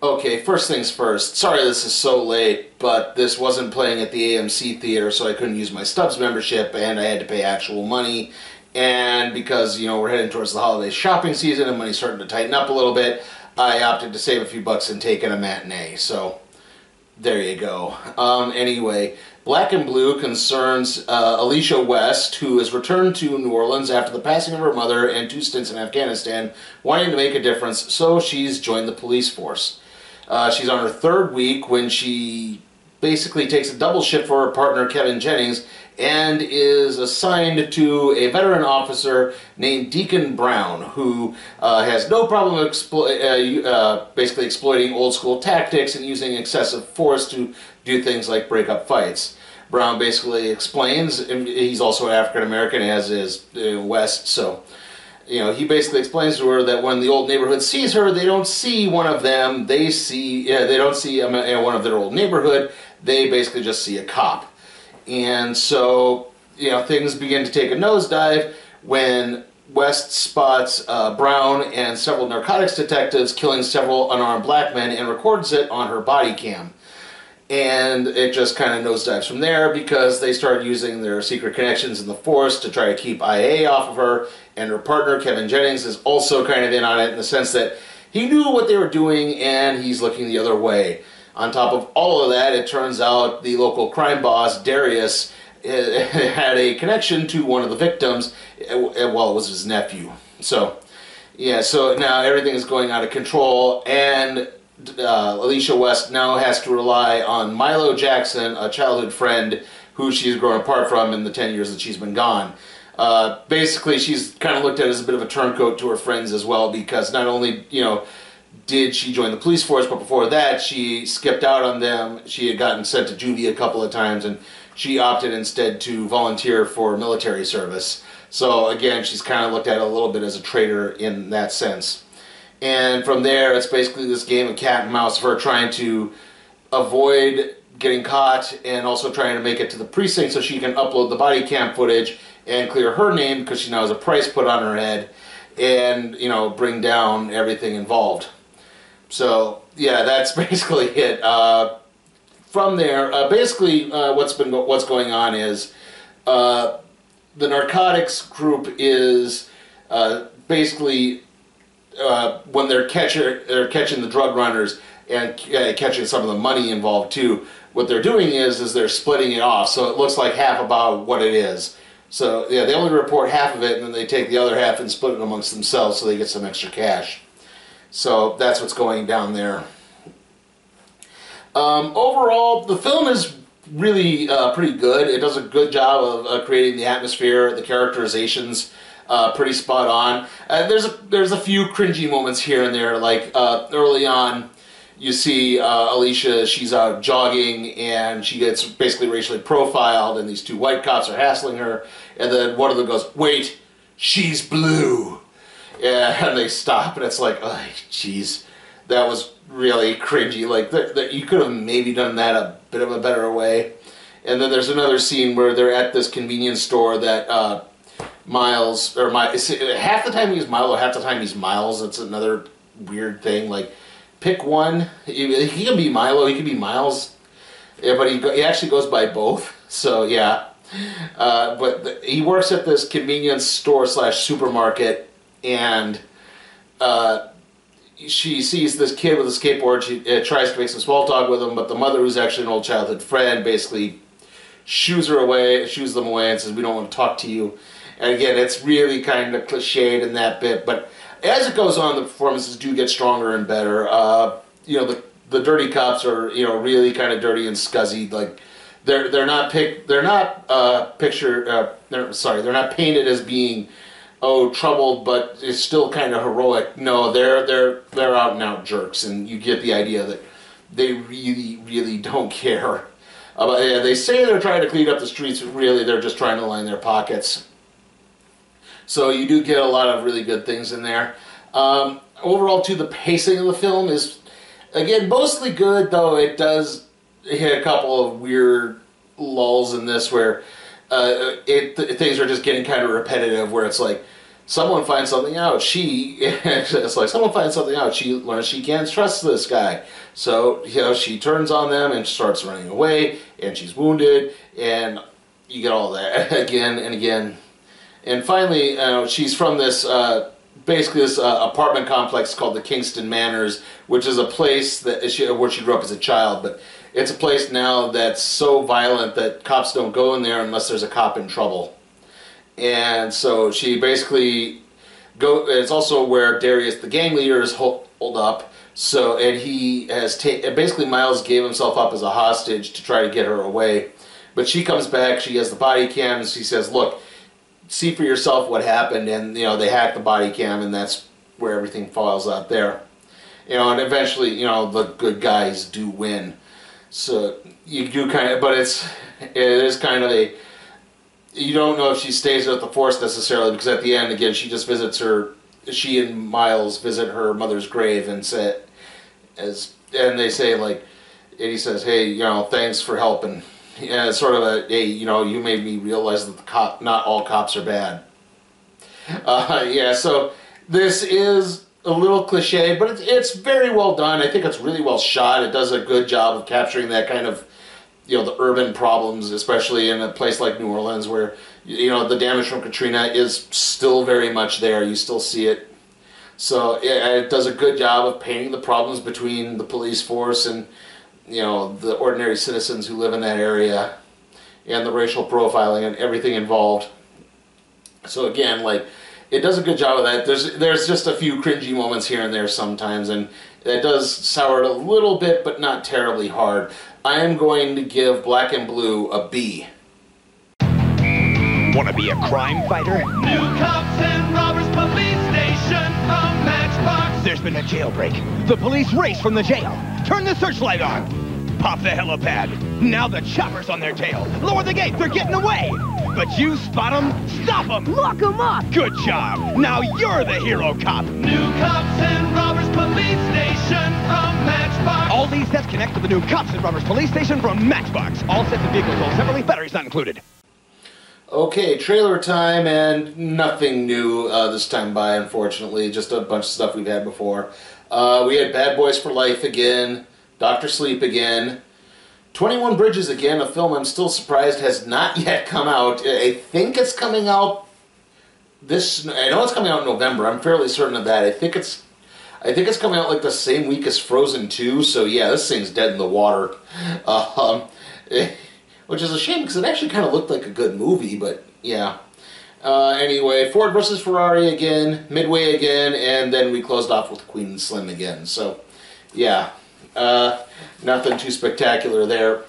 Okay, first things first. Sorry this is so late, but this wasn't playing at the AMC theater, so I couldn't use my Stubbs membership, and I had to pay actual money. And because, we're heading towards the holiday shopping season and money's starting to tighten up a little bit, I opted to save a few bucks and take in a matinee. So, there you go. Anyway, Black and Blue concerns Alicia West, who has returned to New Orleans after the passing of her mother and 2 stints in Afghanistan, wanting to make a difference, so she's joined the police force. She's on her 3rd week when she basically takes a double shift for her partner Kevin Jennings and is assigned to a veteran officer named Deacon Brown, who has no problem basically exploiting old school tactics and using excessive force to do things like break up fights. Brown basically explains, and he's also African American, as is West, so he basically explains to her that when the old neighborhood sees her, they don't see one of them. They don't see one of their old neighborhood. They basically just see a cop. And so, things begin to take a nosedive when West spots Brown and several narcotics detectives killing several unarmed black men and records it on her body cam. And it just kind of nosedives from there because they start using their secret connections in the force to try to keep IA off of her. And her partner, Kevin Jennings, is also kind of in on it in the sense that he knew what they were doing and he's looking the other way. On top of all of that, it turns out the local crime boss, Darius, had a connection to one of the victims. Well, it was his nephew. So, yeah, so now everything is going out of control, and Alicia West now has to rely on Milo Jackson, a childhood friend who she's grown apart from in the 10 years that she's been gone. Basically, she's kind of looked at as a bit of a turncoat to her friends as well, because not only, did she join the police force, but before that, she skipped out on them. She had gotten sent to juvie a couple of times, and she opted instead to volunteer for military service. So, again, she's kind of looked at a little bit as a traitor in that sense. And from there, it's basically this game of cat and mouse of her trying to avoid getting caught and also trying to make it to the precinct so she can upload the body cam footage and clear her name because she now has a price put on her head and, bring down everything involved. So, yeah, that's basically it. From there, basically what's going on is the narcotics group is basically when they're catching the drug runners and catching some of the money involved too, what they're doing is they're splitting it off, so it looks like half about what it is. So yeah, they only report half of it, and then they take the other half and split it amongst themselves so they get some extra cash. So that's what's going down there. Overall, the film is really pretty good. It does a good job of creating the atmosphere, the characterizations. Pretty spot on. There's a few cringy moments here and there, like early on you see Alicia, she's out jogging and she gets basically racially profiled and these 2 white cops are hassling her, and then one of them goes, "Wait, she's blue." Yeah, and they stop and it's like, oh jeez, that was really cringy. Like you could have maybe done that a bit of a better way. And then there's another scene where they're at this convenience store that half the time he's Milo, half the time he's Miles. That's another weird thing. Like, pick one. He can be Milo, he can be Miles. Yeah, but he actually goes by both. So yeah. But he works at this convenience store / supermarket, and she sees this kid with a skateboard. She tries to make some small talk with him, but the mother, who's actually an old childhood friend, basically shoos them away, and says, "We don't want to talk to you." And again, it's really kind of cliched in that bit, but as it goes on, the performances do get stronger and better. The dirty cops are really kind of dirty and scuzzy. Like they're not painted as being troubled, but it's still kind of heroic. No, they're out and out jerks, and you get the idea that they really don't care. They say they're trying to clean up the streets, but really they're just trying to line their pockets. So you do get a lot of really good things in there. Overall, too, the pacing of the film is, again, mostly good, though it does hit a couple of weird lulls in this where things are just getting kind of repetitive, where it's like someone finds something out. It's like someone finds something out. She learns she can't trust this guy. So, she turns on them and starts running away, and she's wounded, and you get all that again and again. And finally, she's from this, basically this apartment complex called the Kingston Manors, which is a place where she grew up as a child, but it's a place now that's so violent that cops don't go in there unless there's a cop in trouble. And so she basically it's also where Darius, the gang leader, is holed up. So, and he has basically Miles gave himself up as a hostage to try to get her away. But she comes back, she has the body cam, and she says, look, see for yourself what happened. And, they hack the body cam, and that's where everything falls out there. And eventually, the good guys do win. So, you do kind of, but it is kind of you don't know if she stays with the Force necessarily, because at the end, again, she just visits she and Miles visit her mother's grave and they say, like, and he says, hey, thanks for helping. Yeah, it's sort of hey, you made me realize that not all cops are bad. Yeah, so this is a little cliche, but it's very well done. I think it's really well shot. It does a good job of capturing that kind of, the urban problems, especially in a place like New Orleans where, the damage from Katrina is still very much there. You still see it. So it does a good job of painting the problems between the police force and, the ordinary citizens who live in that area, and the racial profiling and everything involved. So again, like, it does a good job of that. There's just a few cringy moments here and there sometimes, and it does sour it a little bit, but not terribly hard. I am going to give Black and Blue a B. Wanna be a crime fighter? New cops and robbers police station from Matchbox. There's been a jailbreak. The police race from the jail. Turn the searchlight on. Pop the helipad. Now the chopper's on their tail. Lower the gate, they're getting away. But you spot them, stop them. Lock them up. Good job. Now you're the hero cop. New cops and robbers police station from Matchbox. All these sets connect to the new cops and robbers police station from Matchbox. All sets and vehicles sold separately, batteries not included. Okay, trailer time, and nothing new this time by, unfortunately. Just a bunch of stuff we've had before. We had Bad Boys for Life again, Dr. Sleep again, 21 Bridges again, a film I'm still surprised has not yet come out. I think it's coming out I know it's coming out in November. I'm fairly certain of that. I think it's coming out like the same week as Frozen 2, so yeah, this thing's dead in the water. Which is a shame, because it actually kind of looked like a good movie, but yeah. Anyway, Ford versus Ferrari again, Midway again, and then we closed off with Queen and Slim again. So, yeah, nothing too spectacular there.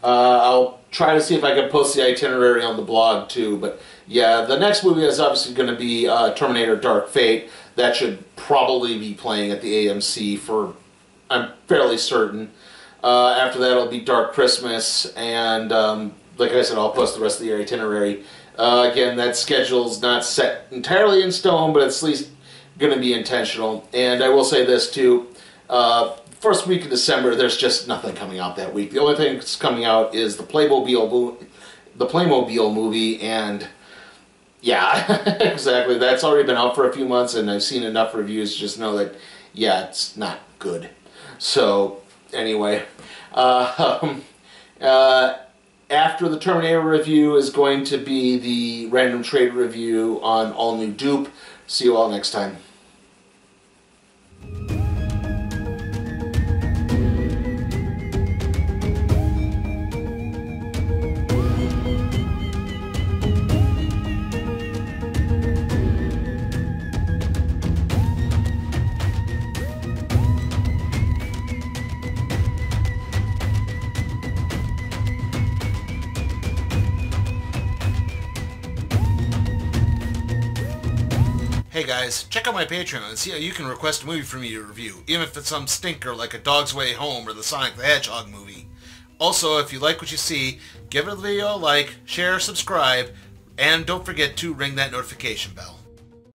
I'll try to see if I can post the itinerary on the blog too, but yeah, the next movie is obviously going to be Terminator Dark Fate. That should probably be playing at the AMC I'm fairly certain. After that, it'll be Dark Christmas, and like I said, I'll post the rest of the itinerary. Again, that schedule's not set entirely in stone, but it's at least going to be intentional. And I will say this too, first week of December, there's just nothing coming out that week. The only thing that's coming out is the Playmobil movie, and yeah, exactly. That's already been out for a few months, and I've seen enough reviews to just know that, yeah, it's not good. So, anyway, after the Terminator review is going to be the random trade review on All New Dupe. See you all next time. Hey guys, check out my Patreon and see how you can request a movie for me to review, even if it's some stinker like A Dog's Way Home or the Sonic the Hedgehog movie. Also, if you like what you see, give the video a like, share, subscribe, and don't forget to ring that notification bell.